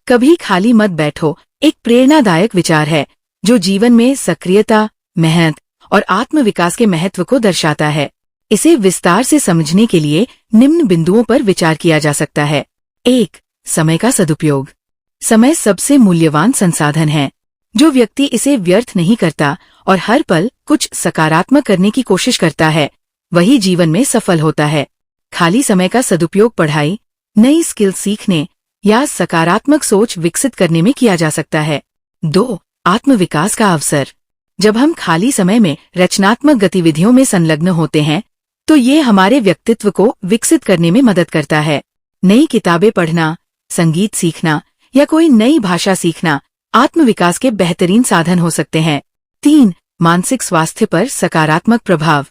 कभी खाली मत बैठो एक प्रेरणादायक विचार है जो जीवन में सक्रियता, मेहनत और आत्मविकास के महत्व को दर्शाता है। इसे विस्तार से समझने के लिए निम्न बिंदुओं पर विचार किया जा सकता है। 1. समय का सदुपयोग। समय सबसे मूल्यवान संसाधन है। जो व्यक्ति इसे व्यर्थ नहीं करता और हर पल कुछ सकारात्मक करने की कोशिश करता है, वही जीवन में सफल होता है। खाली समय का सदुपयोग पढ़ाई, नई स्किल सीखने या सकारात्मक सोच विकसित करने में किया जा सकता है। 2. आत्मविकास का अवसर। जब हम खाली समय में रचनात्मक गतिविधियों में संलग्न होते हैं, तो ये हमारे व्यक्तित्व को विकसित करने में मदद करता है। नई किताबें पढ़ना, संगीत सीखना या कोई नई भाषा सीखना आत्मविकास के बेहतरीन साधन हो सकते हैं। 3. मानसिक स्वास्थ्य पर सकारात्मक प्रभाव।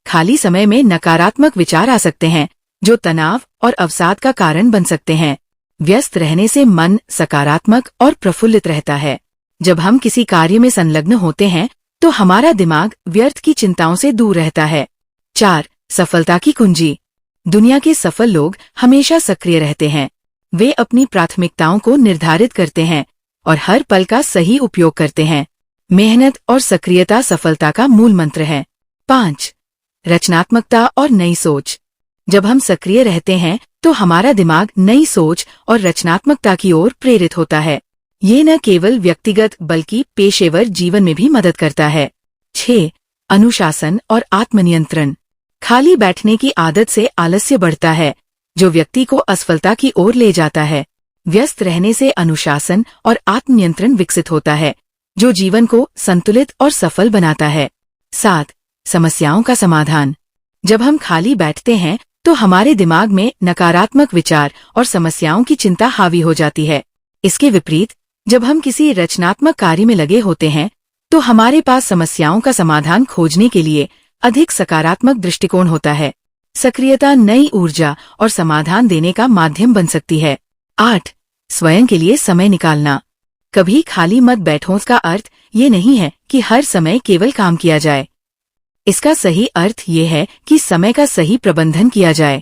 खाली समय में नकारात्मक विचार आ सकते हैं जो तनाव और अवसाद का कारण बन सकते हैं। व्यस्त रहने से मन सकारात्मक और प्रफुल्लित रहता है। जब हम किसी कार्य में संलग्न होते हैं तो हमारा दिमाग व्यर्थ की चिंताओं से दूर रहता है। 4. सफलता की कुंजी। दुनिया के सफल लोग हमेशा सक्रिय रहते हैं। वे अपनी प्राथमिकताओं को निर्धारित करते हैं और हर पल का सही उपयोग करते हैं। मेहनत और सक्रियता सफलता का मूल मंत्र है। 5. रचनात्मकता और नई सोच। जब हम सक्रिय रहते हैं तो हमारा दिमाग नई सोच और रचनात्मकता की ओर प्रेरित होता है। ये न केवल व्यक्तिगत बल्कि पेशेवर जीवन में भी मदद करता है। 6. अनुशासन और आत्मनियंत्रण। खाली बैठने की आदत से आलस्य बढ़ता है, जो व्यक्ति को असफलता की ओर ले जाता है। व्यस्त रहने से अनुशासन और आत्मनियंत्रण विकसित होता है, जो जीवन को संतुलित और सफल बनाता है। 7. समस्याओं का समाधान। जब हम खाली बैठते हैं तो हमारे दिमाग में नकारात्मक विचार और समस्याओं की चिंता हावी हो जाती है। इसके विपरीत, जब हम किसी रचनात्मक कार्य में लगे होते हैं तो हमारे पास समस्याओं का समाधान खोजने के लिए अधिक सकारात्मक दृष्टिकोण होता है। सक्रियता नई ऊर्जा और समाधान देने का माध्यम बन सकती है। 8. स्वयं के लिए समय निकालना। कभी खाली मत बैठो का अर्थ ये नहीं है कि हर समय केवल काम किया जाए। इसका सही अर्थ ये है कि समय का सही प्रबंधन किया जाए।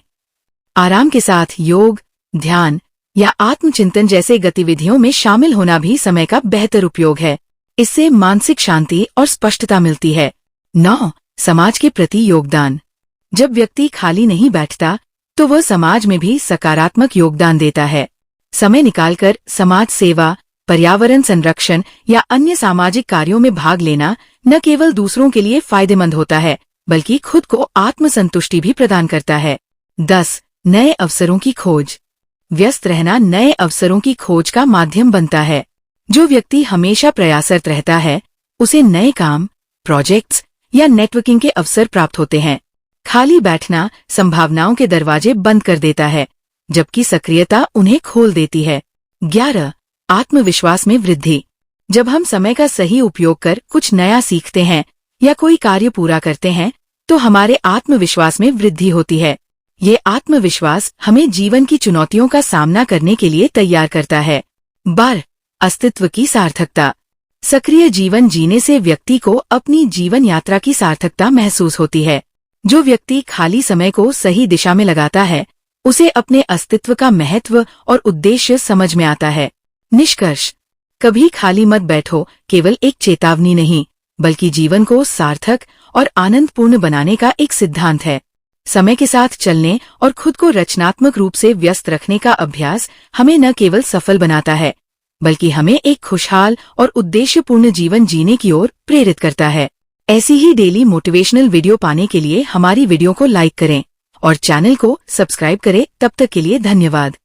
आराम के साथ योग, ध्यान या आत्मचिंतन जैसे गतिविधियों में शामिल होना भी समय का बेहतर उपयोग है। इससे मानसिक शांति और स्पष्टता मिलती है। 9. समाज के प्रति योगदान। जब व्यक्ति खाली नहीं बैठता तो वह समाज में भी सकारात्मक योगदान देता है। समय निकालकर समाज सेवा, पर्यावरण संरक्षण या अन्य सामाजिक कार्यों में भाग लेना न केवल दूसरों के लिए फायदेमंद होता है, बल्कि खुद को आत्मसंतुष्टि भी प्रदान करता है। 10. नए अवसरों की खोज। व्यस्त रहना नए अवसरों की खोज का माध्यम बनता है। जो व्यक्ति हमेशा प्रयासरत रहता है, उसे नए काम, प्रोजेक्ट्स या नेटवर्किंग के अवसर प्राप्त होते हैं। खाली बैठना संभावनाओं के दरवाजे बंद कर देता है, जबकि सक्रियता उन्हें खोल देती है। 11. आत्मविश्वास में वृद्धि। जब हम समय का सही उपयोग कर कुछ नया सीखते हैं या कोई कार्य पूरा करते हैं तो हमारे आत्मविश्वास में वृद्धि होती है। ये आत्मविश्वास हमें जीवन की चुनौतियों का सामना करने के लिए तैयार करता है। 12. अस्तित्व की सार्थकता। सक्रिय जीवन जीने से व्यक्ति को अपनी जीवन यात्रा की सार्थकता महसूस होती है। जो व्यक्ति खाली समय को सही दिशा में लगाता है, उसे अपने अस्तित्व का महत्व और उद्देश्य समझ में आता है। निष्कर्ष, कभी खाली मत बैठो केवल एक चेतावनी नहीं, बल्कि जीवन को सार्थक और आनंदपूर्ण बनाने का एक सिद्धांत है। समय के साथ चलने और खुद को रचनात्मक रूप से व्यस्त रखने का अभ्यास हमें न केवल सफल बनाता है, बल्कि हमें एक खुशहाल और उद्देश्यपूर्ण जीवन जीने की ओर प्रेरित करता है। ऐसी ही डेली मोटिवेशनल वीडियो पाने के लिए हमारी वीडियो को लाइक करें और चैनल को सब्सक्राइब करें। तब तक के लिए धन्यवाद।